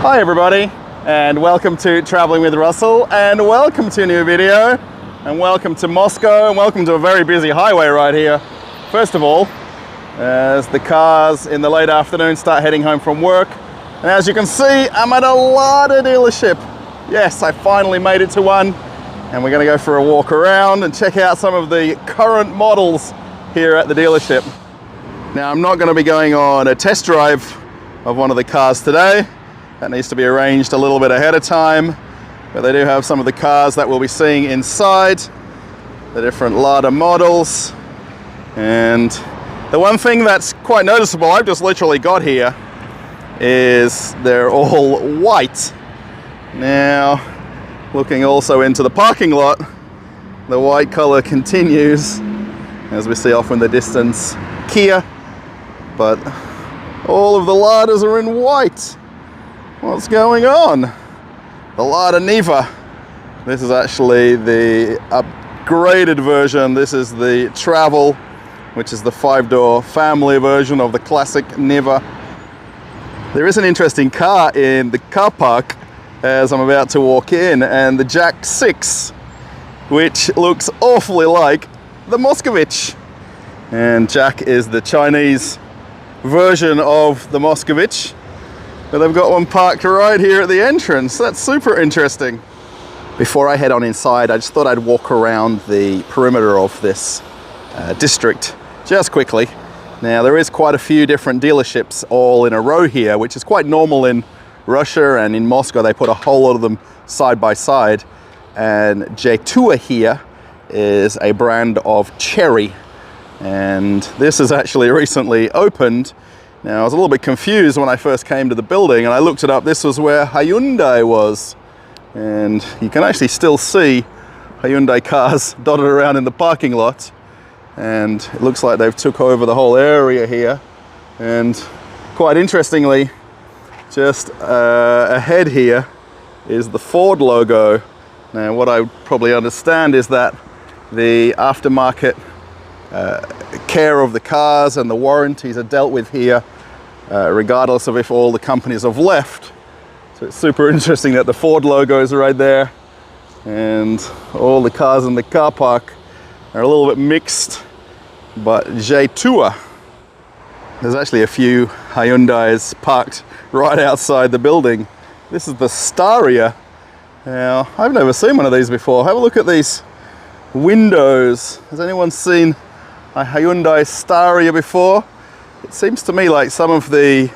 Hi everybody, and welcome to Traveling with Russell, and welcome to a new video, and welcome to Moscow, and welcome to a very busy highway right here. First of all, as the cars in the late afternoon start heading home from work, and as you can see, I'm at a Lada dealership. Yes, I finally made it to one, and we're going to go for a walk around and check out some of the current models here at the dealership. Now, I'm not going to be going on a test drive of one of the cars today. That needs to be arranged a little bit ahead of time, but they do have some of the cars that we'll be seeing inside, the different Lada models. And the one thing that's quite noticeable, I've just literally got here, is they're all white. Now, looking also into the parking lot, the white color continues, as we see off in the distance, Kia, but all of the Ladas are in white. What's going on? The Lada Niva. This is actually the upgraded version. This is the Travel, which is the 5-door family version of the classic Niva. There is an interesting car in the car park as I'm about to walk in, and the Jack 6, which looks awfully like the Moskovich. And Jack is the Chinese version of the Moskovich, but they've got one parked right here at the entrance. That's super interesting. Before I head on inside, I just thought I'd walk around the perimeter of this district just quickly. Now, there is quite a few different dealerships all in a row here, which is quite normal in Russia, and in Moscow they put a whole lot of them side by side. And J2 here is a brand of cherry, and this is actually recently opened. Now, I was a little bit confused when I first came to the building, and I looked it up. This was where Hyundai was, and you can actually still see Hyundai cars dotted around in the parking lot, and it looks like they've took over the whole area here. And quite interestingly, just ahead here is the Ford logo. Now, what I probably understand is that the aftermarket care of the cars and the warranties are dealt with here, regardless of if all the companies have left. So it's super interesting that the Ford logo is right there, and all the cars in the car park are a little bit mixed, but J2. There's actually a few Hyundais parked right outside the building. This is the Staria. Now, I've never seen one of these before. Have a look at these windows. Has anyone seen a Hyundai Staria before? It seems to me like some of the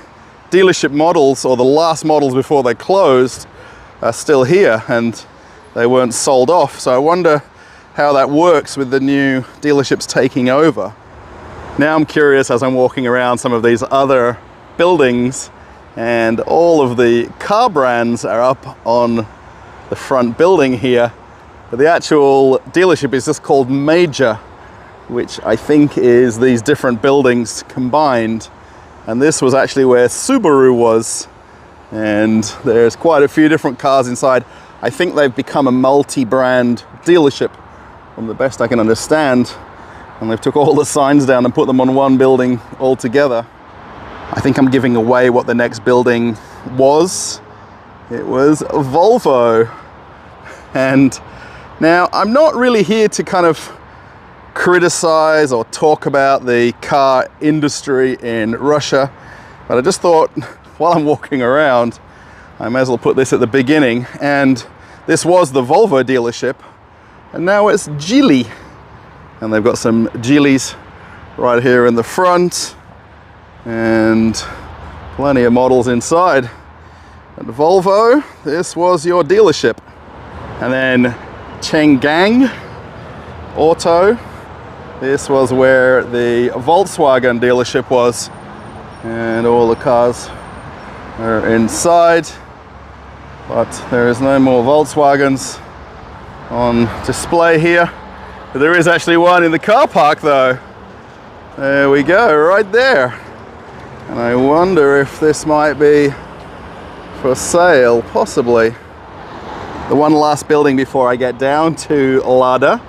dealership models, or the last models before they closed, are still here and they weren't sold off. So I wonder how that works with the new dealerships taking over. Now I'm curious, as I'm walking around some of these other buildings, and all of the car brands are up on the front building here, but the actual dealership is just called Major, which I think is these different buildings combined. And this was actually where Subaru was, and there's quite a few different cars inside. I think they've become a multi-brand dealership, from the best I can understand, and they've took all the signs down and put them on one building altogether. I think I'm giving away what the next building was. It was Volvo. And now, I'm not really here to kind of criticize or talk about the car industry in Russia, but I just thought, while I'm walking around, I may as well put this at the beginning. And this was the Volvo dealership, and now it's Geely, and they've got some Geelys right here in the front, and plenty of models inside. At Volvo, this was your dealership. And then Chang'an Auto, this was where the Volkswagen dealership was, and all the cars are inside, but there is no more Volkswagens on display here. But there is actually one in the car park though. There we go, right there. And I wonder if this might be for sale, possibly. The one last building before I get down to Lada,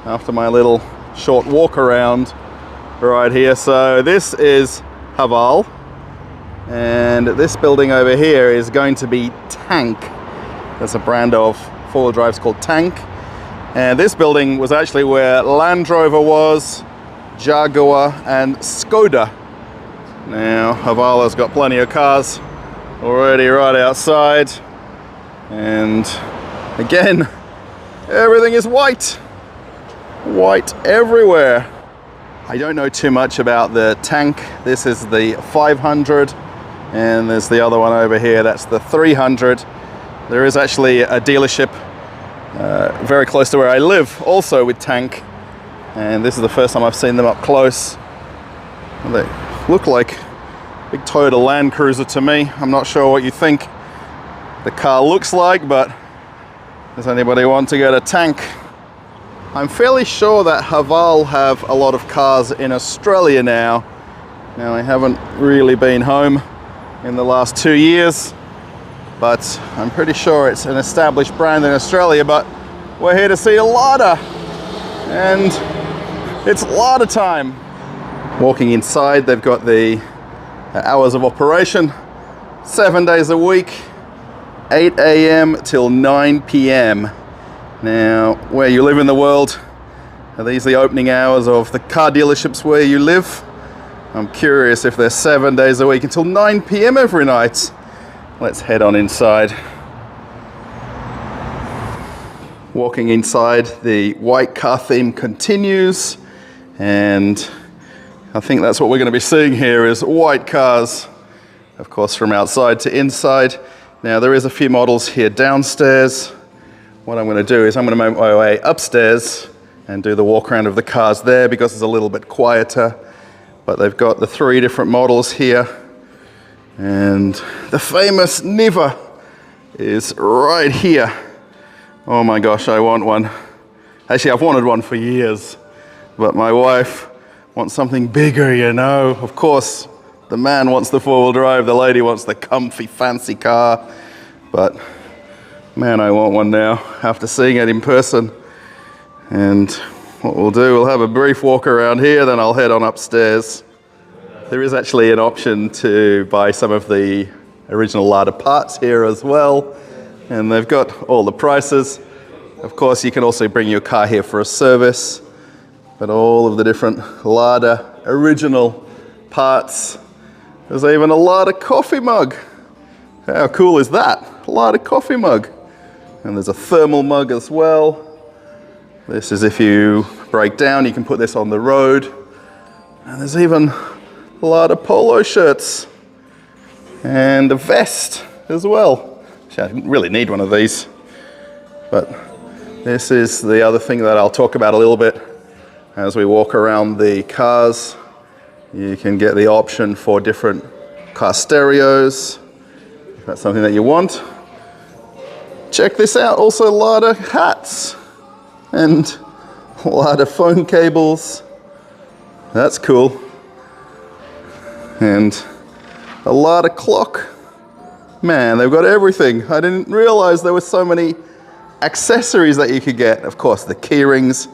after my little short walk around right here. So this is Haval, And this building over here is going to be Tank. There's a brand of four-wheel drives called Tank. And this building was actually where Land Rover was, Jaguar and Skoda. Now, Havala's got plenty of cars already right outside. And again, everything is white. White everywhere. I don't know too much about the Tank. This is the 500. And there's the other one over here, that's the 300. There is actually a dealership very close to where I live, also with Tank. And this is the first time I've seen them up close. They look like big Toyota Land Cruiser to me. I'm not sure what you think the car looks like, but does anybody want to get a Tank? I'm fairly sure that Haval have a lot of cars in Australia now. Now, I haven't really been home in the last 2 years, but I'm pretty sure it's an established brand in Australia. But we're here to see a Lada, and it's Lada time. Walking inside, they've got the hours of operation, 7 days a week, 8 a.m. till 9 p.m. Now, where you live in the world, are these the opening hours of the car dealerships where you live? I'm curious if they're 7 days a week until 9 p.m. every night. Let's head on inside. Walking inside, the white car theme continues, and I think that's what we're going to be seeing here is white cars, of course, from outside to inside. Now, there is a few models here downstairs. What I'm going to do is I'm going to make my way upstairs and do the walk around of the cars there because it's a little bit quieter. But they've got the 3 different models here, and the famous Niva is right here. Oh my gosh, I want one. Actually, I've wanted one for years, but my wife wants something bigger, you know. Of course, the man wants the 4-wheel drive, the lady wants the comfy, fancy car, but man, I want one now after seeing it in person. And what we'll do, we'll have a brief walk around here, then I'll head on upstairs. There is actually an option to buy some of the original Lada parts here as well, and they've got all the prices. Of course, you can also bring your car here for a service, but all of the different Lada original parts. There's even a Lada coffee mug. How cool is that? A Lada coffee mug. And there's a thermal mug as well. This is if you break down, you can put this on the road. And there's even a lot of polo shirts and a vest as well. Actually, I didn't really need one of these, but this is the other thing that I'll talk about a little bit as we walk around the cars. You can get the option for different car stereos, if that's something that you want. Check this out, also Lada hats and a lot of phone cables. That's cool. And a Lada clock. Man, they've got everything. I didn't realize there were so many accessories that you could get. Of course, the key rings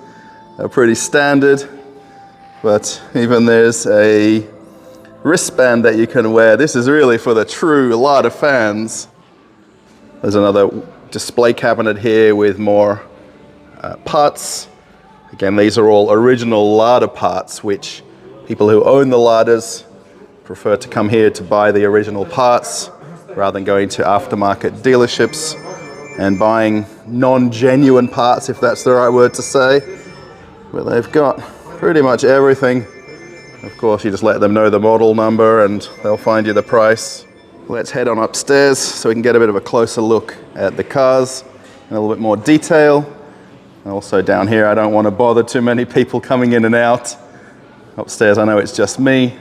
are pretty standard, but even there's a wristband that you can wear. This is really for the true Lada fans. There's another display cabinet here with more parts. Again, these are all original Lada parts, which people who own the Ladas prefer to come here to buy the original parts rather than going to aftermarket dealerships and buying non-genuine parts, if that's the right word to say. But they've got pretty much everything. Of course, you just let them know the model number and they'll find you the price. Let's head on upstairs so we can get a bit of a closer look at the cars in a little bit more detail. And also down here, I don't want to bother too many people coming in and out. Upstairs, I know it's just me,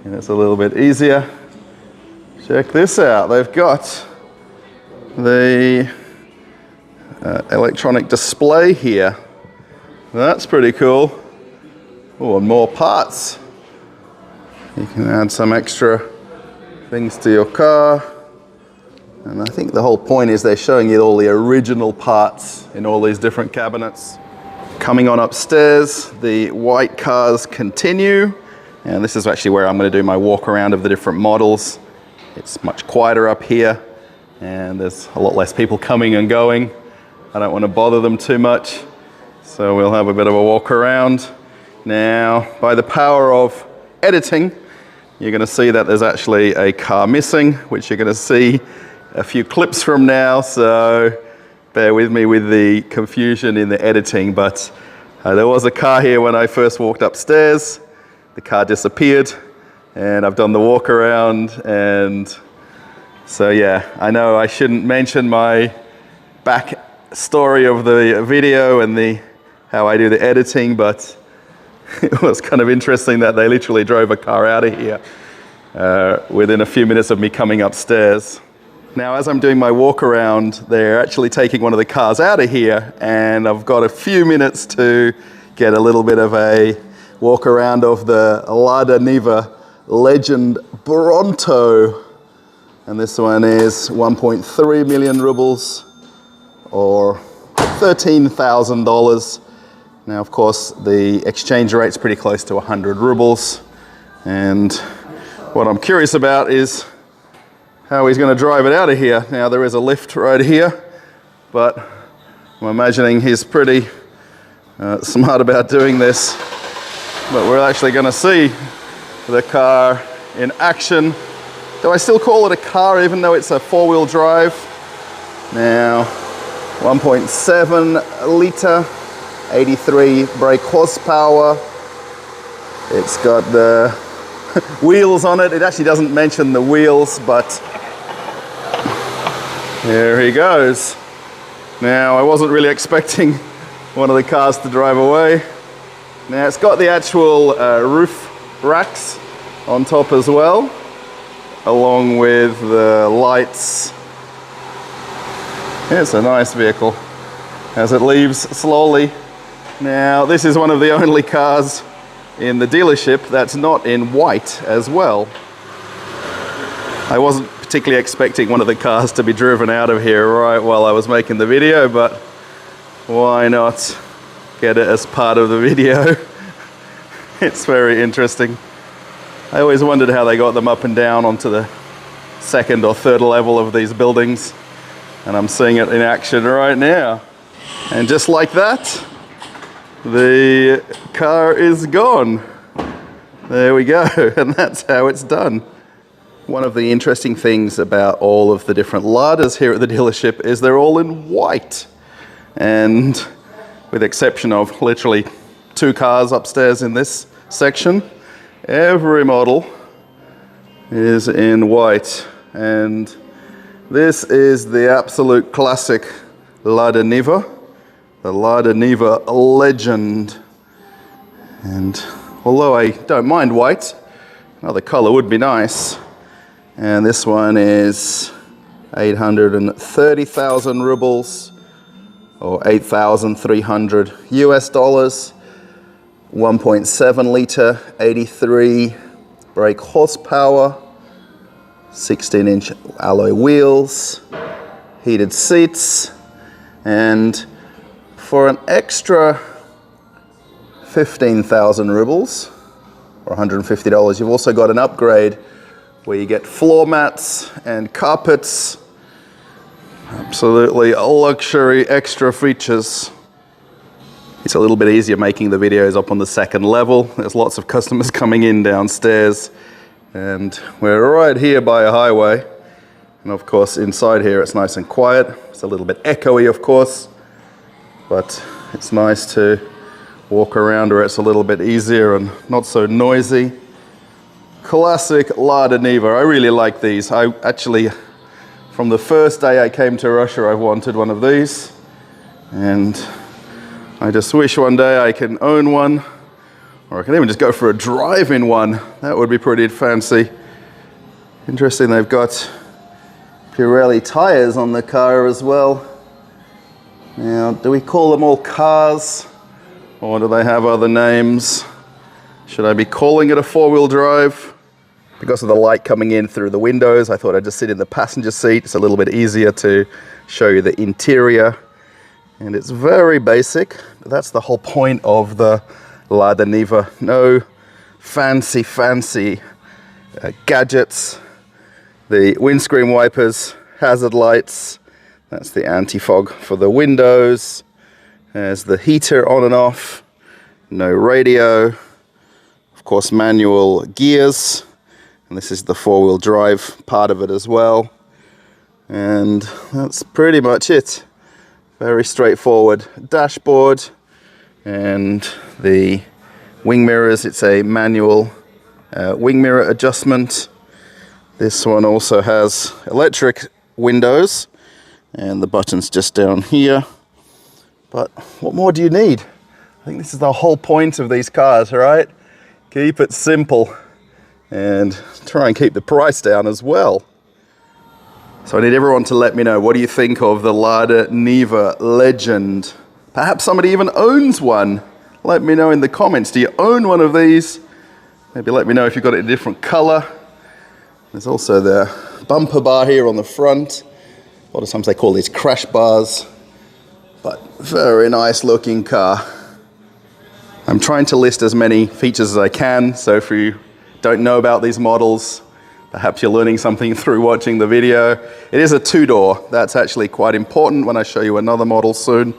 and it's a little bit easier. Check this out. They've got the electronic display here. That's pretty cool. Oh, and more parts. You can add some extra things to your car. And I think the whole point is they're showing you all the original parts in all these different cabinets. Coming on upstairs, the white cars continue. And this is actually where I'm going to do my walk around of the different models. It's much quieter up here, and there's a lot less people coming and going. I don't want to bother them too much, so we'll have a bit of a walk around. Now, by the power of editing, you're going to see that there's actually a car missing, which you're going to see a few clips from now, so bear with me with the confusion in the editing, but there was a car here when I first walked upstairs. The car disappeared, and I've done the walk around, and so yeah, I know I shouldn't mention my back story of the video and how I do the editing, but it was kind of interesting that they literally drove a car out of here within a few minutes of me coming upstairs. Now, as I'm doing my walk around, they're actually taking one of the cars out of here, and I've got a few minutes to get a little bit of a walk around of the Lada Niva Legend Bronto. And this one is 1.3 million rubles, or $13,000. Now, of course, the exchange rate's pretty close to 100 rubles. And what I'm curious about is how he's going to drive it out of here. Now, there is a lift right here, but I'm imagining he's pretty smart about doing this. But we're actually going to see the car in action. Do I still call it a car even though it's a four-wheel drive? Now, 1.7 litre, 83 brake horsepower. It's got the wheels on it. It actually doesn't mention the wheels, but here he goes. Now, I wasn't really expecting one of the cars to drive away. Now, it's got the actual roof racks on top as well, along with the lights. It's a nice vehicle as it leaves slowly. Now, this is one of the only cars in the dealership that's not in white as well. I wasn't particularly expecting one of the cars to be driven out of here right while I was making the video, but why not get it as part of the video? It's very interesting. I always wondered how they got them up and down onto the second or third level of these buildings, and I'm seeing it in action right now. And just like that, the car is gone. There we go, and that's how it's done. One of the interesting things about all of the different Ladas here at the dealership is they're all in white. And with the exception of literally 2 cars upstairs in this section, every model is in white. And this is the absolute classic Lada Niva, the Lada Niva Legend. And although I don't mind white, another color would be nice. And this one is 830,000 rubles, or 8,300 US dollars, 1.7 litre, 83 brake horsepower, 16-inch alloy wheels, heated seats, and for an extra 15,000 rubles, or $150, you've also got an upgrade where you get floor mats and carpets. Absolutely luxury extra features. It's a little bit easier making the videos up on the second level. There's lots of customers coming in downstairs, and we're right here by a highway. And of course, inside here it's nice and quiet. It's a little bit echoey, of course, but it's nice to walk around where it's a little bit easier and not so noisy. Classic Lada Niva. I really like these. I actually, from the first day I came to Russia, I wanted one of these, and I just wish one day I can own one, or I can even just go for a drive in one. That would be pretty fancy. Interesting, they've got Pirelli tires on the car as well. Now, do we call them all cars, or do they have other names? Should I be calling it a four-wheel drive? Because of the light coming in through the windows, I thought I'd just sit in the passenger seat. It's a little bit easier to show you the interior. And it's very basic, but that's the whole point of the Lada Niva. No fancy gadgets. The windscreen wipers, hazard lights, that's the anti-fog for the windows. There's the heater on and off, no radio, of course manual gears, and this is the four-wheel drive part of it as well. And that's pretty much it. Very straightforward dashboard, and the wing mirrors, it's a manual wing mirror adjustment. This one also has electric windows, and the button's just down here. But what more do you need? I think this is the whole point of these cars, right? Keep it simple and try and keep the price down as well. So I need everyone to let me know, what do you think of the Lada Niva Legend? Perhaps somebody even owns one. Let me know in the comments. Do you own one of these? Maybe let me know if you've got it in a different color. There's also the bumper bar here on the front. A lot of times they call these crash bars, but very nice looking car. I'm trying to list as many features as I can, so if you don't know about these models, perhaps you're learning something through watching the video. It is a two-door. That's actually quite important when I show you another model soon.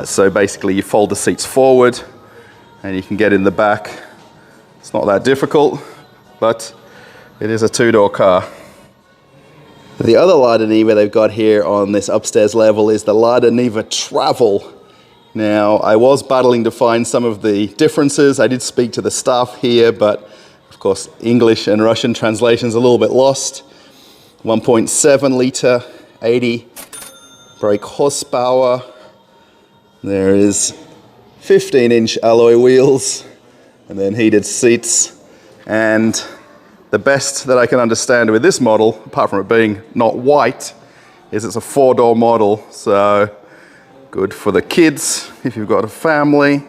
So basically you fold the seats forward and you can get in the back. It's not that difficult, but it is a two-door car. The other Lada Niva they've got here on this upstairs level is the Lada Niva Travel. Now, I was battling to find some of the differences. I did speak to the staff here, but of course, English and Russian translation's a little bit lost. 1.7 liter, 80 brake horsepower. There is 15-inch alloy wheels, and then heated seats. And the best that I can understand with this model, apart from it being not white, is it's a four-door model. So good for the kids if you've got a family.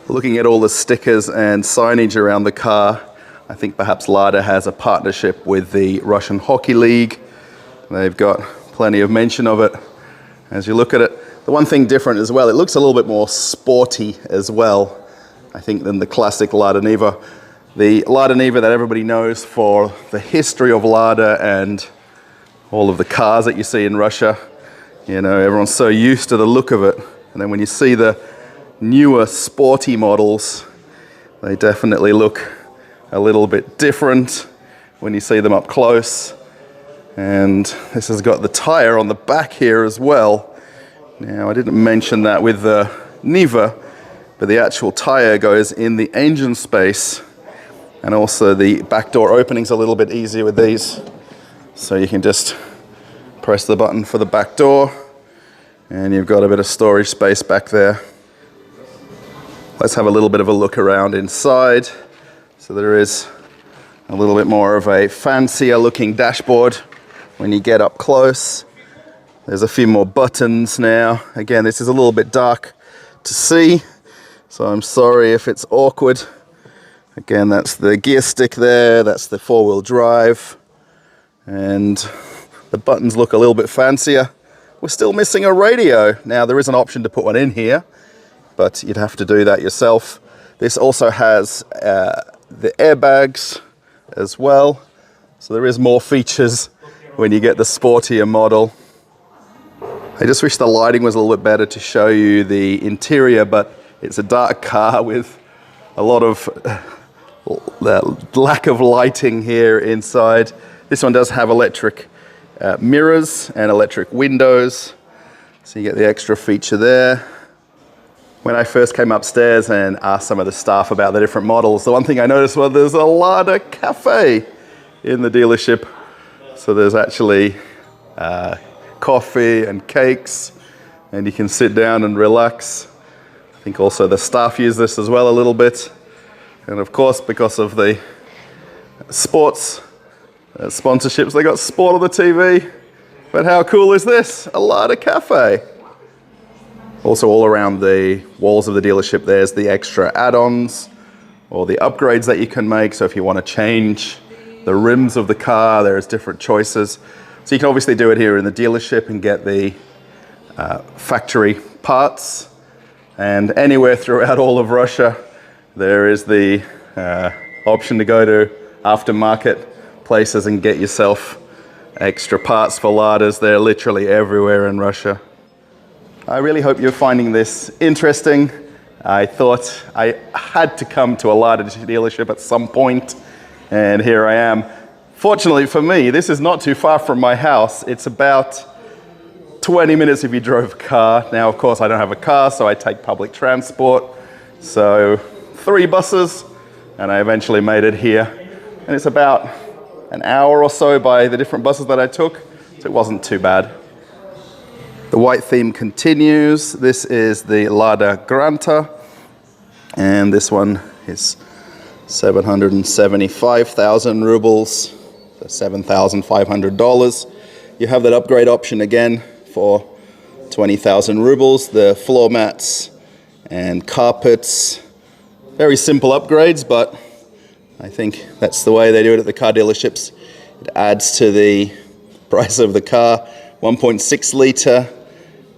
Looking at all the stickers and signage around the car, I think perhaps Lada has a partnership with the Russian Hockey League. They've got plenty of mention of it as you look at it. The one thing different as well, it looks a little bit more sporty as well, I think, than the classic Lada Niva. The Lada Niva that everybody knows for the history of Lada and all of the cars that you see in Russia, you know, everyone's so used to the look of it. And then when you see the newer sporty models, they definitely look a little bit different when you see them up close. And this has got the tire on the back here as well. Now, I didn't mention that with the Niva, but the actual tire goes in the engine space, and also the back door opening's a little bit easier with these. So you can just press the button for the back door, and you've got a bit of storage space back there. Let's have a little bit of a look around inside. So there is a little bit more of a fancier looking dashboard when you get up close. There's a few more buttons now. Again, this is a little bit dark to see, so I'm sorry if it's awkward. Again, that's the gear stick there, that's the four-wheel drive, and the buttons look a little bit fancier. We're still missing a radio. Now, there is an option to put one in here, but you'd have to do that yourself. This also has the airbags as well, so there is more features when you get the sportier model. I just wish the lighting was a little bit better to show you the interior, but it's a dark car with a lot of lack of lighting here inside. This one does have electric mirrors and electric windows, so you get the extra feature there. When I first came upstairs and asked some of the staff about the different models, the one thing I noticed was there's a Lada cafe in the dealership. So there's actually coffee and cakes, and you can sit down and relax. I think also the staff use this as well a little bit. And of course, because of the sports sponsorships, they got sport on the TV. But how cool is this? A Lada cafe. Also, all around the walls of the dealership, there's the extra add-ons or the upgrades that you can make. So if you want to change the rims of the car, there's different choices. So you can obviously do it here in the dealership and get the factory parts. And anywhere throughout all of Russia, there is the option to go to aftermarket places and get yourself extra parts for Ladas. They're literally everywhere in Russia. I really hope you're finding this interesting. I thought I had to come to a Lada dealership at some point, and here I am. Fortunately for me, this is not too far from my house. It's about 20 minutes if you drove a car. Now, of course, I don't have a car, so I take public transport. So 3 buses, and I eventually made it here. And it's about an hour or so by the different buses that I took, so it wasn't too bad. The white theme continues. This is the Lada Granta, and this one is 775,000 rubles, so $7,500. You have that upgrade option again for 20,000 rubles. The floor mats and carpets, very simple upgrades, but I think that's the way they do it at the car dealerships. It adds to the price of the car. 1.6 litre,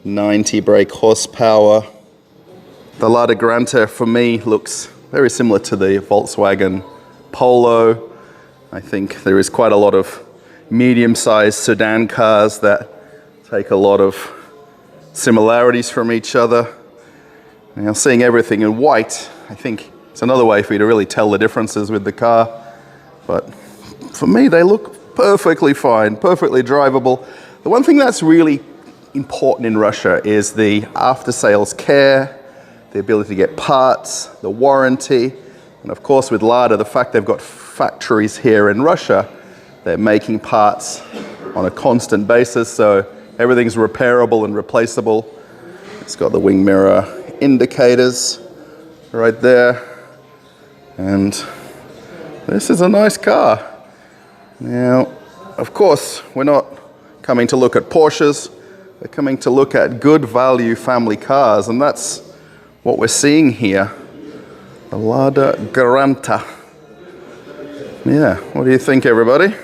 90 brake horsepower. The Lada Granta for me looks very similar to the Volkswagen Polo. I think there is quite a lot of medium-sized sedan cars that take a lot of similarities from each other. Now, seeing everything in white, I think it's another way for you to really tell the differences with the car. But for me, they look perfectly fine, perfectly drivable. The one thing that's really important in Russia is the after-sales care, the ability to get parts, the warranty, and of course with Lada, the fact they've got factories here in Russia, they're making parts on a constant basis, so everything's repairable and replaceable. It's got the wing mirror indicators right there, and this is a nice car. Now, of course, we're not coming to look at Porsches, we're coming to look at good value family cars, and that's what we're seeing here. The Lada Granta. Yeah, what do you think, everybody?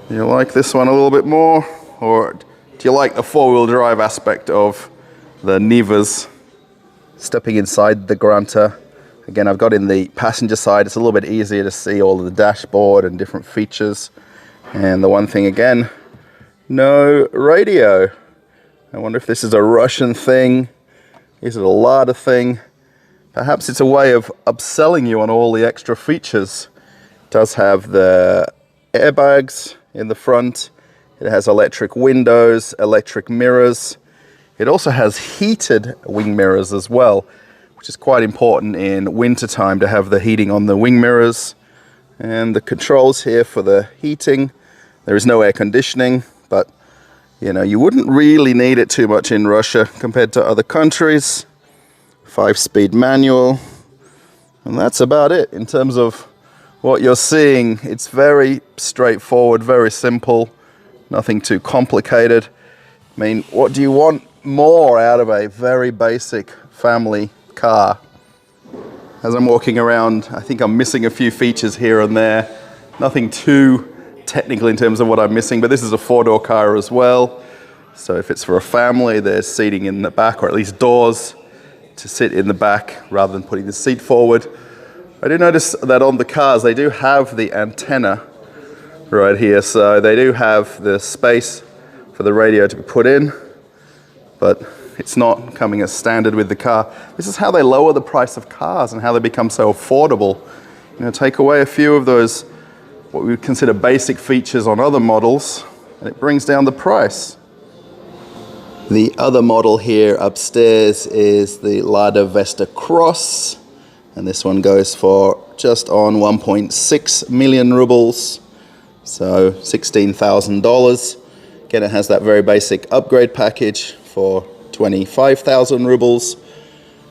Do you like this one a little bit more? Or do you like the four-wheel drive aspect of the Nivas? Stepping inside the Granta. Again, I've got in the passenger side. It's a little bit easier to see all of the dashboard and different features. And the one thing again, no radio. I wonder if this is a Russian thing. Is it a Lada thing? Perhaps it's a way of upselling you on all the extra features. It does have the airbags in the front. It has electric windows, electric mirrors. It also has heated wing mirrors as well, which is quite important in winter time to have the heating on the wing mirrors. And the controls here for the heating. There is no air conditioning, but you know, you wouldn't really need it too much in Russia compared to other countries. 5-speed manual, and that's about it in terms of what you're seeing. It's very straightforward, very simple, nothing too complicated. I mean, what do you want more out of a very basic family car? As I'm walking around, I think I'm missing a few features here and there. Nothing too technical in terms of what I'm missing, but this is a 4-door car as well. So if it's for a family, there's seating in the back, or at least doors to sit in the back rather than putting the seat forward. I do notice that on the cars, they do have the antenna right here. So they do have the space for the radio to be put in, but it's not coming as standard with the car. This is how they lower the price of cars and how they become so affordable. You know, take away a few of those, what we would consider basic features on other models, and it brings down the price. The other model here upstairs is the Lada Vesta Cross, and this one goes for just on 1.6 million rubles, so $16,000. Again, it has that very basic upgrade package for 25,000 rubles.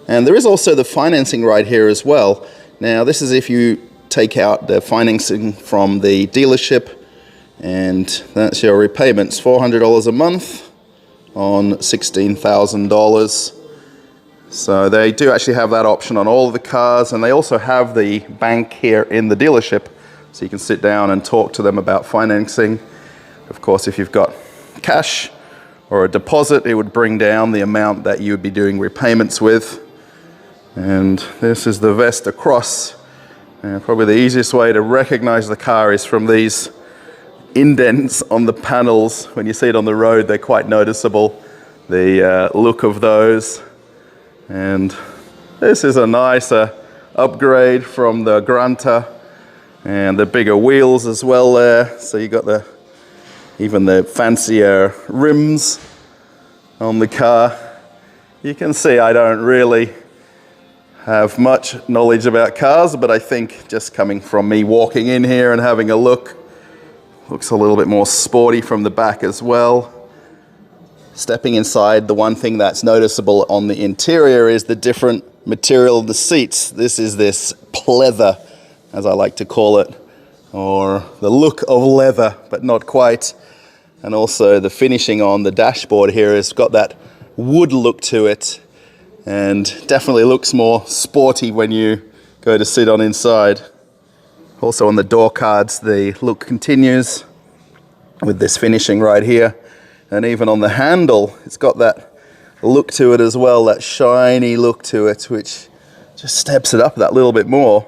And there is also the financing right here as well. Now, this is if you take out the financing from the dealership, and that's your repayments, $400 a month on $16,000. So they do actually have that option on all of the cars, and they also have the bank here in the dealership, so you can sit down and talk to them about financing. Of course, if you've got cash or a deposit, it would bring down the amount that you would be doing repayments with. And this is the Vesta Cross. And probably the easiest way to recognize the car is from these indents on the panels. When you see it on the road, they're quite noticeable, the look of those. And this is a nicer upgrade from the Granta, and the bigger wheels as well there. So you got even the fancier rims on the car. You can see I don't really have much knowledge about cars, but I think just coming from me walking in here and having a look, looks a little bit more sporty from the back as well. Stepping inside, the one thing that's noticeable on the interior is the different material of the seats. This is this pleather, as I like to call it, or the look of leather, but not quite. And also the finishing on the dashboard here has got that wood look to it, and definitely looks more sporty when you go to sit on inside. Also on the door cards, the look continues with this finishing right here. And even on the handle, it's got that look to it as well, that shiny look to it, which just steps it up that little bit more.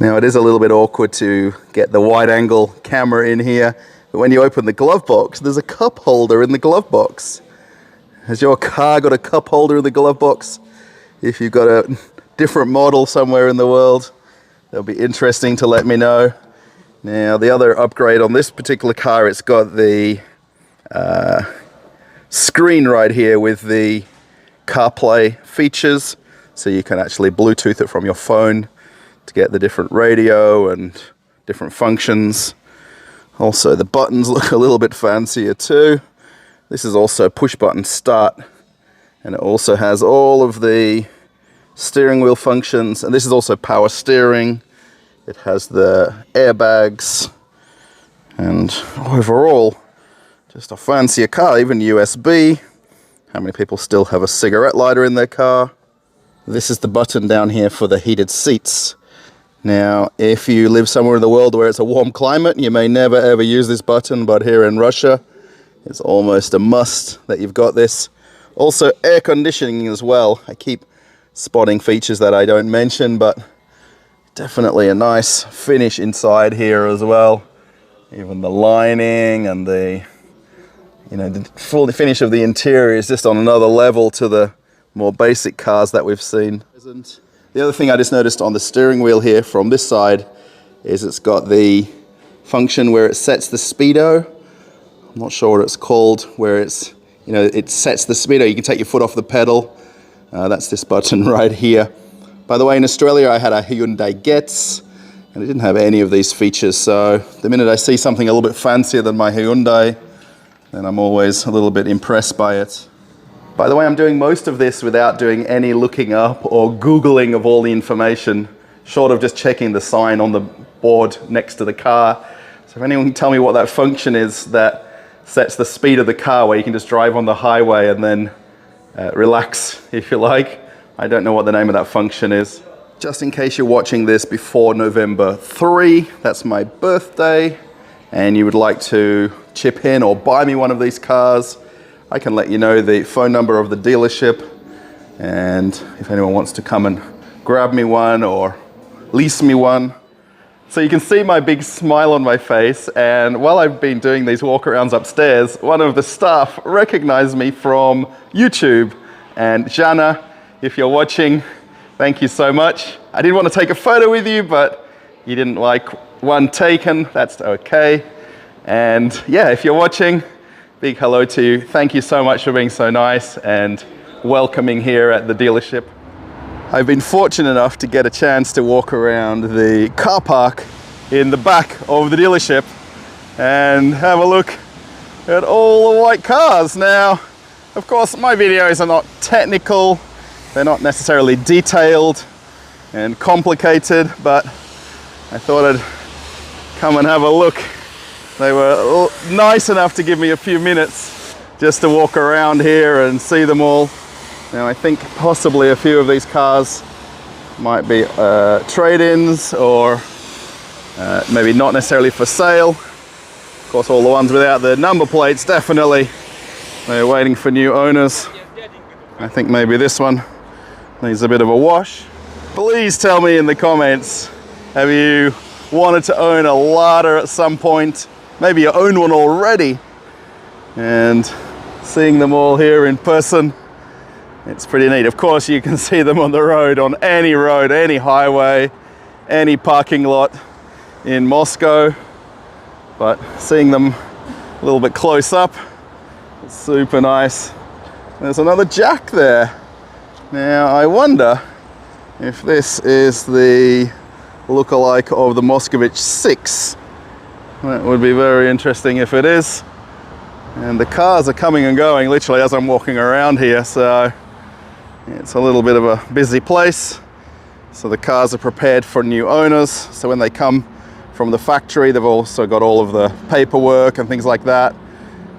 Now it is a little bit awkward to get the wide angle camera in here, but when you open the glove box, there's a cup holder in the glove box. Has your car got a cup holder in the glove box? If you've got a different model somewhere in the world, it'll be interesting to let me know. Now the other upgrade on this particular car, it's got the screen right here with the CarPlay features, so you can actually Bluetooth it from your phone to get the different radio and different functions. Also the buttons look a little bit fancier too. This is also push button start, and it also has all of the steering wheel functions, and this is also power steering. It has the airbags, and overall just a fancier car, even USB. How many people still have a cigarette lighter in their car? This is the button down here for the heated seats. Now, if you live somewhere in the world where it's a warm climate, you may never ever use this button, but here in Russia, it's almost a must that you've got this. Also air conditioning as well. I keep spotting features that I don't mention, but definitely a nice finish inside here as well. Even the lining and the full finish of the interior is just on another level to the more basic cars that we've seen. The other thing I just noticed on the steering wheel here from this side is it's got the function where it sets the speedo. I'm not sure what it's called, where it's, it sets the speedo. You can take your foot off the pedal. That's this button right here. By the way, in Australia, I had a Hyundai Getz, and it didn't have any of these features. So the minute I see something a little bit fancier than my Hyundai, then I'm always a little bit impressed by it. By the way, I'm doing most of this without doing any looking up or Googling of all the information, short of just checking the sign on the board next to the car. So if anyone can tell me what that function is that sets the speed of the car, where you can just drive on the highway and then relax, if you like. I don't know what the name of that function is. Just in case you're watching this before November 3, that's my birthday, and you would like to chip in or buy me one of these cars, I can let you know the phone number of the dealership, and if anyone wants to come and grab me one or lease me one. So you can see my big smile on my face, and while I've been doing these walkarounds upstairs, one of the staff recognized me from YouTube. And Jana, if you're watching, thank you so much. I didn't want to take a photo with you, but you didn't like one taken, that's okay. And yeah, if you're watching, big hello to you. Thank you so much for being so nice and welcoming here at the dealership. I've been fortunate enough to get a chance to walk around the car park in the back of the dealership and have a look at all the white cars. Now, of course, my videos are not technical, they're not necessarily detailed and complicated, but I thought I'd come and have a look. They were nice enough to give me a few minutes just to walk around here and see them all. Now I think possibly a few of these cars might be trade-ins or maybe not necessarily for sale. Of course, all the ones without the number plates, definitely they're waiting for new owners. I think maybe this one needs a bit of a wash. Please tell me in the comments Have you wanted to own a Lada at some point? Maybe you own one already. And seeing them all here in person, it's pretty neat. Of course, you can see them on the road, on any road, any highway, any parking lot in Moscow. But seeing them a little bit close up, it's super nice. There's another jack there. Now, I wonder if this is the lookalike of the Moskovich 6. That would be very interesting if it is. And the cars are coming and going literally as I'm walking around here, so it's a little bit of a busy place. So the cars are prepared for new owners. So when they come from the factory, they've also got all of the paperwork and things like that.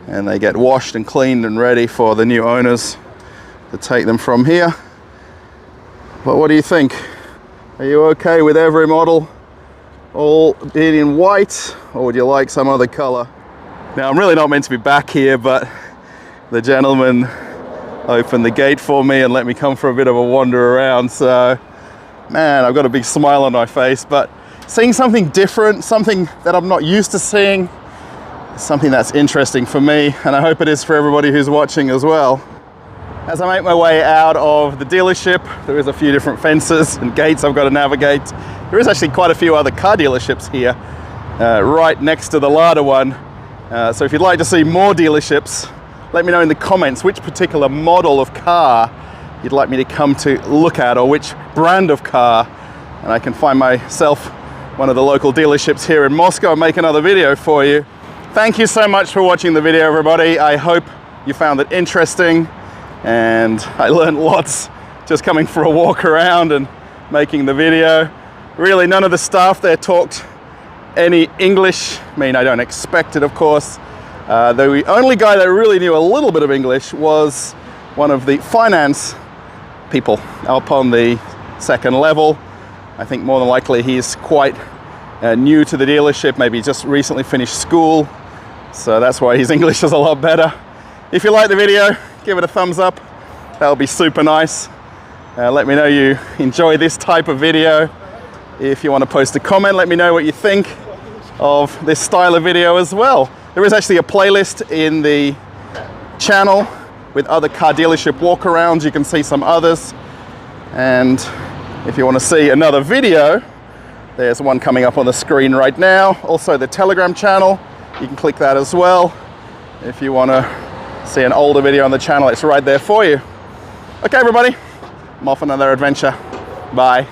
And they get washed and cleaned and ready for the new owners to take them from here. But what do you think? Are you okay with every model all being in white, or would you like some other color? Now, I'm really not meant to be back here, but the gentleman opened the gate for me and let me come for a bit of a wander around. So, man, I've got a big smile on my face, but seeing something different, something that I'm not used to seeing, something that's interesting for me, and I hope it is for everybody who's watching as well. As I make my way out of the dealership, there is a few different fences and gates I've got to navigate. There is actually quite a few other car dealerships here, right next to the Lada one. So if you'd like to see more dealerships, let me know in the comments which particular model of car you'd like me to come to look at, or which brand of car, and I can find myself one of the local dealerships here in Moscow and make another video for you. Thank you so much for watching the video, everybody. I hope you found it interesting, and I learned lots just coming for a walk around and making the video. Really, none of the staff there talked any English. I mean, I don't expect it, of course. The only guy that really knew a little bit of English was one of the finance people up on the second level. I think more than likely he's quite new to the dealership, maybe just recently finished school. So that's why his English is a lot better. If you like the video, give it a thumbs up. That would be super nice. Let me know you enjoy this type of video. If you want to post a comment, let me know what you think of this style of video as well. There is actually a playlist in the channel with other car dealership walk-arounds. You can see some others. And if you want to see another video, there's one coming up on the screen right now. Also the Telegram channel, you can click that as well. If you want to see an older video on the channel, it's right there for you. Okay, everybody, I'm off on another adventure. Bye.